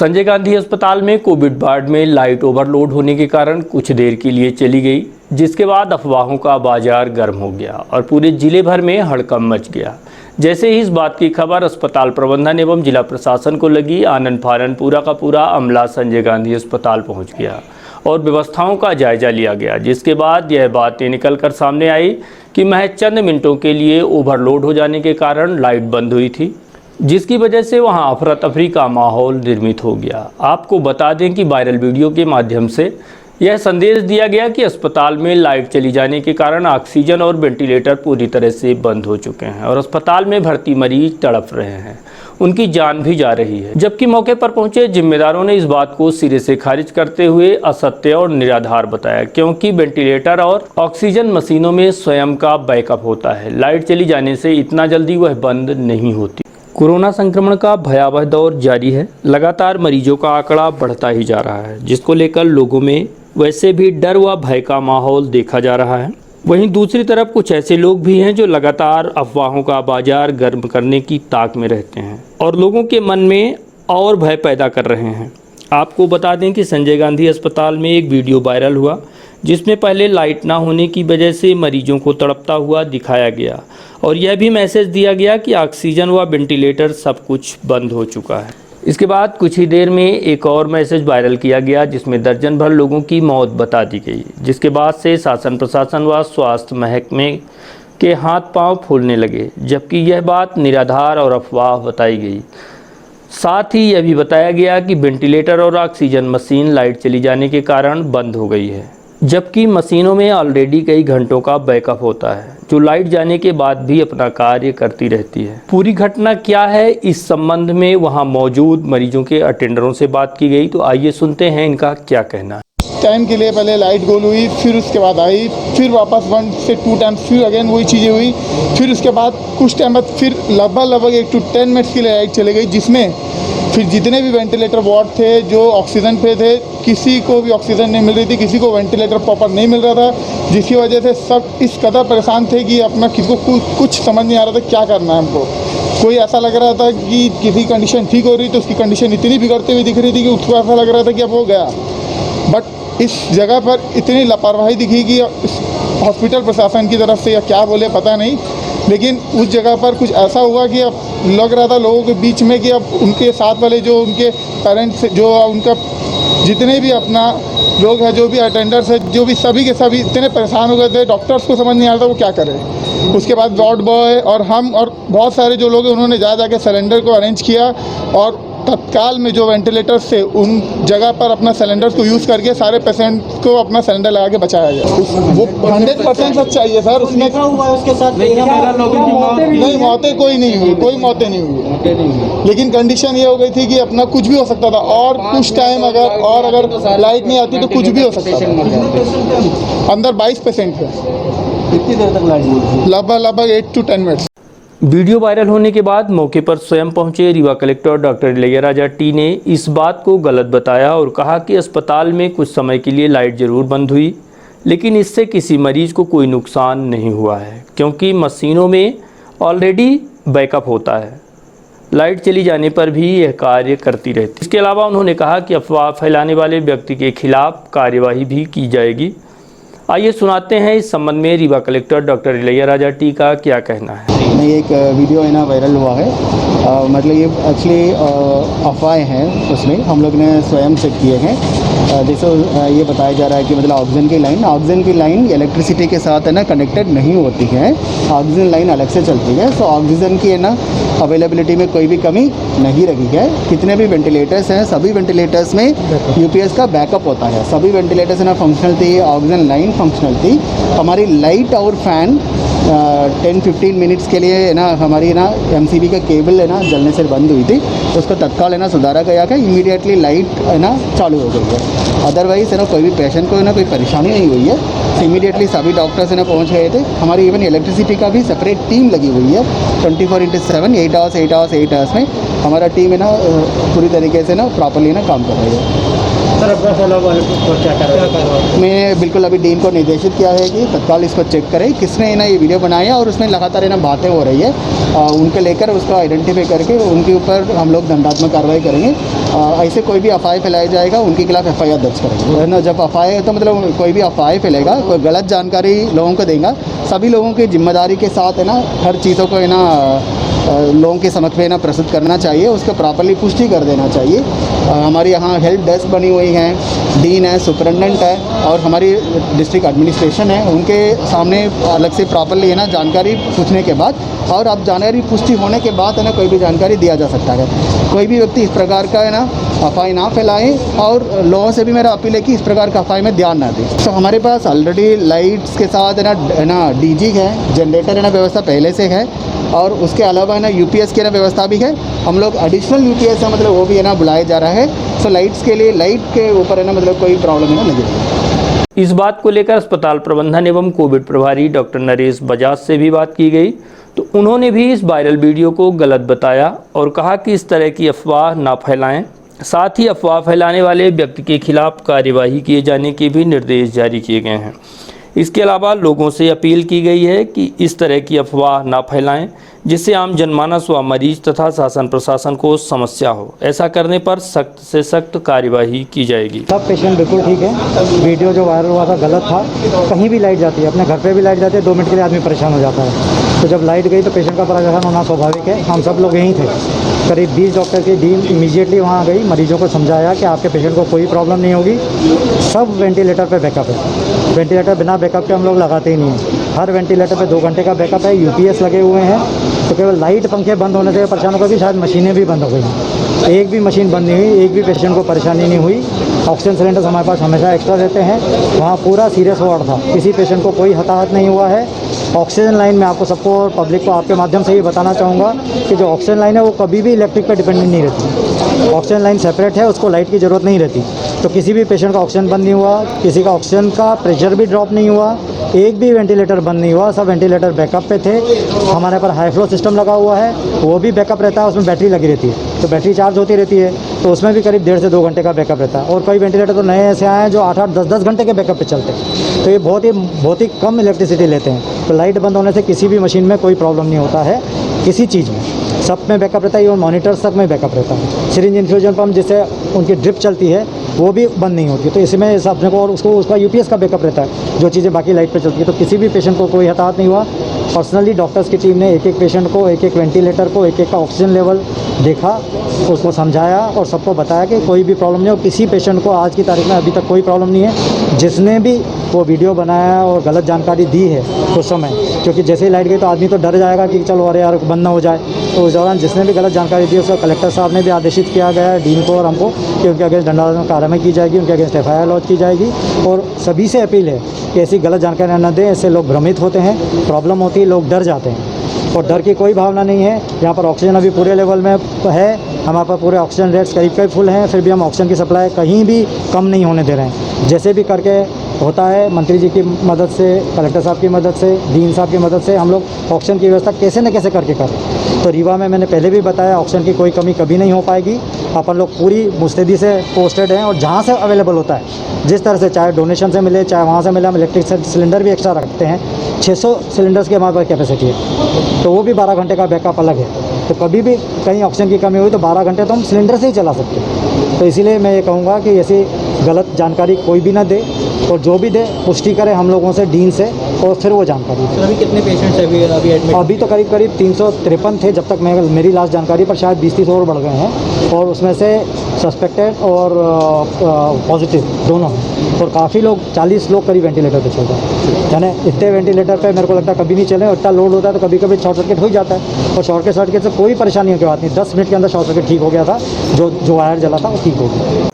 संजय गांधी अस्पताल में Covid ward में लाइट ओवरलोड होने के कारण कुछ देर के लिए चली गई, जिसके बाद अफवाहों का बाजार गर्म हो गया और पूरे जिले भर में हड़कंप मच गया। जैसे ही इस बात की खबर अस्पताल प्रबंधन एवं जिला प्रशासन को लगी, आनन फानन पूरा का पूरा अमला संजय गांधी अस्पताल पहुंच गया और व्यवस्थाओं का जायजा लिया गया, जिसके बाद यह बातें निकल कर सामने आई कि महज चंद मिनटों के लिए ओवरलोड हो जाने के कारण लाइट बंद हुई थी, जिसकी वजह से वहां अफरा तफरी का माहौल निर्मित हो गया। आपको बता दें कि वायरल वीडियो के माध्यम से यह संदेश दिया गया कि अस्पताल में लाइट चली जाने के कारण ऑक्सीजन और वेंटिलेटर पूरी तरह से बंद हो चुके हैं और अस्पताल में भर्ती मरीज तड़प रहे हैं, उनकी जान भी जा रही है। जबकि मौके पर पहुंचे जिम्मेदारों ने इस बात को सिरे से खारिज करते हुए असत्य और निराधार बताया, क्योंकि वेंटिलेटर और ऑक्सीजन मशीनों में स्वयं का बैकअप होता है। लाइट चली जाने से इतना जल्दी वह बंद नहीं होती। कोरोना संक्रमण का भयावह दौर जारी है। लगातार मरीजों का आंकड़ा बढ़ता ही जा रहा है, जिसको लेकर लोगों में वैसे भी डर व भय का माहौल देखा जा रहा है। वहीं दूसरी तरफ कुछ ऐसे लोग भी हैं जो लगातार अफवाहों का बाजार गर्म करने की ताक में रहते हैं और लोगों के मन में और भय पैदा कर रहे हैं। आपको बता दें कि संजय गांधी अस्पताल में एक वीडियो वायरल हुआ, जिसमें पहले लाइट ना होने की वजह से मरीजों को तड़पता हुआ दिखाया गया और यह भी मैसेज दिया गया कि ऑक्सीजन व वेंटिलेटर सब कुछ बंद हो चुका है। इसके बाद कुछ ही देर में एक और मैसेज वायरल किया गया, जिसमें दर्जन भर लोगों की मौत बता दी गई, जिसके बाद से शासन प्रशासन व स्वास्थ्य महकमे के हाथ पांव फूलने लगे, जबकि यह बात निराधार और अफवाह बताई गई। साथ ही यह भी बताया गया कि वेंटिलेटर और ऑक्सीजन मशीन लाइट चली जाने के कारण बंद हो गई है, जबकि मशीनों में ऑलरेडी कई घंटों का बैकअप होता है, जो लाइट जाने के बाद भी अपना कार्य करती रहती है। पूरी घटना क्या है, इस संबंध में वहां मौजूद मरीजों के अटेंडरों से बात की गई, तो आइए सुनते हैं इनका क्या कहना है। टाइम के लिए पहले लाइट गोल हुई, फिर उसके बाद आई, फिर वापस 1 से 2 टाइम्स फिर अगेन वही चीज़ें हुई, फिर उसके बाद कुछ टाइम बाद फिर लगभग 1 to 10 मिनट्स के लिए लाइट चली गई, जिसमें फिर जितने भी वेंटिलेटर वार्ड थे जो ऑक्सीजन पे थे, किसी को भी ऑक्सीजन नहीं मिल रही थी, किसी को वेंटिलेटर प्रॉपर नहीं मिल रहा था, जिसकी वजह से सब इस कदर परेशान थे कि अपना किसी को कुछ समझ नहीं आ रहा था क्या करना है हमको। कोई ऐसा लग रहा था कि किसी कंडीशन ठीक हो रही तो उसकी कंडीशन इतनी बिगड़ती हुई दिख रही थी कि उसको ऐसा लग रहा था कि अब हो गया। बट इस जगह पर इतनी लापरवाही दिखी कि हॉस्पिटल प्रशासन की तरफ से या क्या बोले पता नहीं, लेकिन उस जगह पर कुछ ऐसा हुआ कि अब लग रहा था लोगों के बीच में कि अब उनके साथ वाले जो उनके पेरेंट्स, जो उनका जितने भी अपना लोग हैं, जो भी अटेंडर्स है, जो भी सभी के सभी इतने परेशान हो गए थे, डॉक्टर्स को समझ नहीं आ रहा था वो क्या करें। उसके बाद वार्ड बॉय और हम और बहुत सारे जो लोग हैं उन्होंने जा के सिलेंडर को अरेंज किया और तत्काल में जो वेंटिलेटर्स थे उन जगह पर अपना सिलेंडर्स को यूज़ करके सारे पेशेंट को अपना सिलेंडर लगा के बचाया गया। वो 100% सच्चाई है सर। उसमें हुआ उसके साथ नहीं, मौतें कोई नहीं हुई, कोई मौतें नहीं हुई, लेकिन कंडीशन ये हो गई थी कि अपना कुछ भी हो सकता था और कुछ टाइम अगर लाइट नहीं आती तो कुछ भी हो सकता था। अंदर 22 पेशेंट थे। कितनी देर तक लाइट? लगभग 8 to 10 मिनट्स। वीडियो वायरल होने के बाद मौके पर स्वयं पहुंचे Rewa collector doctor Ilaiyaraaja T ने इस बात को गलत बताया और कहा कि अस्पताल में कुछ समय के लिए लाइट जरूर बंद हुई, लेकिन इससे किसी मरीज को कोई नुकसान नहीं हुआ है, क्योंकि मशीनों में ऑलरेडी बैकअप होता है। लाइट चली जाने पर भी यह कार्य करती रहती है। इसके अलावा उन्होंने कहा कि अफवाह फैलाने वाले व्यक्ति के खिलाफ कार्यवाही भी की जाएगी। आइए सुनाते हैं इस संबंध में Rewa collector doctor Ilaiyaraaja T का क्या कहना है। नहीं, एक वीडियो है ना वायरल हुआ है, मतलब ये एक्चुअली अफवाहें हैं। उसमें हम लोग ने स्वयं चेक किए हैं। जैसे ये बताया जा रहा है कि मतलब ऑक्सीजन की लाइन इलेक्ट्रिसिटी के साथ है ना कनेक्टेड नहीं होती है, ऑक्सीजन लाइन अलग से चलती है। सो ऑक्सीजन की है ना अवेलेबिलिटी में कोई भी कमी नहीं रही है। कितने भी वेंटिलेटर्स हैं, सभी वेंटिलेटर्स में यूपीएस का बैकअप होता है। सभी वेंटिलेटर्स है ना फंक्शनल थी, ऑक्सीजन लाइन फंक्शनल थी। हमारी लाइट और फैन 10-15 मिनट्स के लिए है ना हमारी ना एमसीबी का केबल है ना जलने से बंद हुई थी, तो उसको तत्काल है ना सुधारा गया कि इमीडिएटली लाइट है ना चालू हो गई है। अदरवाइज़ है ना कोई भी पेशेंट को है ना कोई परेशानी नहीं हुई है। इमीडिएटली सभी डॉक्टर्स है ना पहुँच गए थे। हमारी इवन इलेक्ट्रिसिटी का भी सेपरेट टीम लगी हुई है 24/7, 8 आवर्स में हमारा टीम है ना पूरी तरीके से ना प्रॉपरली ना काम कर रही है। मैं बिल्कुल अभी डीन को निर्देशित किया है कि तत्काल इसको चेक करें किसने ना ये वीडियो बनाया और उसमें लगातार ना बातें हो रही है, उनके लेकर उसको आइडेंटिफाई करके उनके ऊपर हम लोग दंडात्मक कार्रवाई करेंगे। ऐसे कोई भी अफवाह फैलाई जाएगा उनके खिलाफ एफआईआर दर्ज करेंगे, है ना। जब अफवाह तो मतलब कोई भी अफवाह फैलेगा, कोई गलत जानकारी लोगों को देगा, सभी लोगों की जिम्मेदारी के साथ है ना हर चीज़ों को है ना लोगों के समक्ष में ना प्रस्तुत करना चाहिए, उसको प्रॉपर्ली पुष्टि कर देना चाहिए। हमारे यहाँ हेल्प डेस्क बनी हुई है, डीन है, सुपरिटेंडेंट है और हमारी डिस्ट्रिक्ट एडमिनिस्ट्रेशन है, उनके सामने अलग से प्रॉपर्ली है ना जानकारी पूछने के बाद और अब जानकारी पुष्टि होने के बाद है ना कोई भी जानकारी दिया जा सकता है। कोई भी व्यक्ति इस प्रकार का है ना अफवाह ना फैलाएं और लोगों से भी मेरा अपील है कि इस प्रकार का अफवाह में ध्यान ना दें। तो हमारे पास ऑलरेडी लाइट्स के साथ है ना डीजी है, जनरेटर है ना व्यवस्था पहले से है और उसके अलावा है ना यूपीएस की ना व्यवस्था भी है। हम लोग एडिशनल यूपीएस है मतलब वो भी है ना बुलाया जा रहा है। सो लाइट्स के लिए लाइट के ऊपर है ना मतलब कोई प्रॉब्लम है ना नहीं। इस बात को लेकर अस्पताल प्रबंधन एवं कोविड प्रभारी डॉक्टर नरेश बजाज से भी बात की गई, तो उन्होंने भी इस वायरल वीडियो को गलत बताया और कहा कि इस तरह की अफवाह ना फैलाएं। साथ ही अफवाह फैलाने वाले व्यक्ति के खिलाफ कार्यवाही किए जाने के भी निर्देश जारी किए गए हैं। इसके अलावा लोगों से अपील की गई है कि इस तरह की अफवाह ना फैलाएं, जिससे आम जनमानस व मरीज तथा शासन प्रशासन को समस्या हो। ऐसा करने पर सख्त से सख्त कार्यवाही की जाएगी। सब पेशेंट बिल्कुल ठीक है। वीडियो जो वायरल हुआ था गलत था। कहीं भी लाइट जाती है, अपने घर पे भी लाइट जाती है, 2 मिनट के लिए आदमी परेशान हो जाता है। तो जब लाइट गई तो पेशेंट का परेशान होना स्वाभाविक है। हम सब लोग यहीं थे, करीब 20 डॉक्टर की टीम इमीडिएटली वहाँ गई, मरीजों को समझाया कि आपके पेशेंट को कोई प्रॉब्लम नहीं होगी। सब वेंटिलेटर पे बैकअप है। वेंटिलेटर बिना बैकअप के हम लोग लगाते ही नहीं हैं। हर वेंटिलेटर पे 2 घंटे का बैकअप है, यूपीएस लगे हुए हैं। तो केवल लाइट पंखे बंद होने से परेशान होकर भी शायद मशीनें भी बंद हो गई। एक भी मशीन बंद नहीं हुई, एक भी पेशेंट को परेशानी नहीं हुई। ऑक्सीजन सिलेंडर्स हमारे पास हमेशा एक्स्ट्रा रहते हैं। वहाँ पूरा सीरियस वार्ड था, किसी पेशेंट को कोई हताहत नहीं हुआ है। ऑक्सीजन लाइन में आपको सबको और पब्लिक को आपके माध्यम से ये बताना चाहूँगा कि जो ऑक्सीजन लाइन है वो कभी भी इलेक्ट्रिक पर डिपेंडेंट नहीं रहती। ऑक्सीजन लाइन सेपरेट है, उसको लाइट की ज़रूरत नहीं रहती। तो किसी भी पेशेंट का ऑक्सीजन बंद नहीं हुआ, किसी का ऑक्सीजन का प्रेशर भी ड्रॉप नहीं हुआ, एक भी वेंटिलेटर बंद नहीं हुआ। सब वेंटिलेटर बैकअप पे थे। हमारे पर हाई फ्लो सिस्टम लगा हुआ है, वो भी बैकअप रहता है, उसमें बैटरी लगी रहती है, तो बैटरी चार्ज होती रहती है, तो उसमें भी करीब 1.5 से 2 घंटे का बैकअप रहता है। और कई वेंटिलेटर तो नए ऐसे आए हैं जो 8-8, 10-10 घंटे के बैकअप पे चलते हैं। तो ये बहुत ही कम इलेक्ट्रिसिटी लेते हैं। तो लाइट बंद होने से किसी भी मशीन में कोई प्रॉब्लम नहीं होता है, किसी चीज़ में सब में बैकअप रहता है। इवन मॉनिटर्स तक में बैकअप रहता है। सिरिंज इन्फ्यूजन पम्प जिससे उनकी ड्रिप चलती है वो भी बंद नहीं होती। तो इसमें अपने को और उसका यूपीएस का बैकअप रहता है, जो चीज़ें बाकी लाइट पे चलती है। तो किसी भी पेशेंट को कोई हताहत नहीं हुआ। पर्सनली डॉक्टर्स की टीम ने एक पेशेंट को, एक वेंटिलेटर को, एक का ऑक्सीजन लेवल देखा, उसको समझाया और सबको बताया कि कोई भी प्रॉब्लम नहीं हो। किसी पेशेंट को आज की तारीख में अभी तक कोई प्रॉब्लम नहीं है। जिसने भी वो वीडियो बनाया और गलत जानकारी दी है उस समय, क्योंकि जैसे ही लाइट गई तो आदमी तो डर जाएगा कि चलो अरे यार बंद ना हो जाए। तो उस दौरान जिसने भी गलत जानकारी दी उसको कलेक्टर साहब ने भी आदेशित किया गया है, डीन को और हमको, कि उनके अगेंस्ट दंडात्मक कार्रवाई की जाएगी, उनके अगेंस्ट एफआईआर लॉन्च की जाएगी। और सभी से अपील है कि ऐसी गलत जानकारी न दें, इससे लोग भ्रमित होते हैं, प्रॉब्लम होती है, लोग डर जाते हैं। और डर की कोई भावना नहीं है। यहाँ पर ऑक्सीजन अभी पूरे लेवल में है, हमारे पास पूरे ऑक्सीजन रेट्स करीब फुल हैं, फिर भी हम ऑक्सीजन की सप्लाई कहीं भी कम नहीं होने दे रहे हैं। जैसे भी करके होता है, मंत्री जी की मदद से, कलेक्टर साहब की मदद से, डीन साहब की मदद से हम लोग ऑक्सीजन की व्यवस्था कैसे न कैसे करके करें। तो रीवा में मैंने पहले भी बताया, ऑक्सीजन की कोई कमी कभी नहीं हो पाएगी। अपन लोग पूरी मुस्तैदी से पोस्टेड हैं और जहाँ से अवेलेबल होता है, जिस तरह से, चाहे डोनेशन से मिले चाहे वहाँ से मिले, हम इलेक्ट्रिक सिलेंडर भी एक्स्ट्रा रखते हैं। 600 सिलेंडर्स की हमारे पास कैपेसिटी है, तो वो भी 12 घंटे का बैकअप अलग है। तो कभी भी कहीं ऑक्सीजन की कमी हुई तो 12 घंटे तो हम सिलेंडर से ही चला सकते हैं। तो इसीलिए मैं ये कहूँगा कि ऐसी गलत जानकारी कोई भी ना दे, और जो भी दे पुष्टि करे हम लोगों से, डीन से, और फिर वो जानकारी दे। अभी कितने पेशेंट्स अभी एडमिट? अभी तो करीब 353 थे जब तक मेरी लास्ट जानकारी पर, शायद 20-30 और बढ़ गए हैं। और उसमें से सस्पेक्टेड और पॉजिटिव दोनों हैं। और काफ़ी लोग, 40 लोग करीब वेंटिलेटर पे चल रहे हैं। यानी इतने वेंटिलेटर पे मेरे को लगता है कभी नहीं चले। इतना लोड होता है तो कभी कभी शॉर्ट सर्किट हो जाता है, और शॉर्ट सर्किट से कोई परेशानी की बात नहीं। 10 मिनट के अंदर शॉर्ट सर्किट ठीक हो गया था, जो वायर जला था वो ठीक हो गया।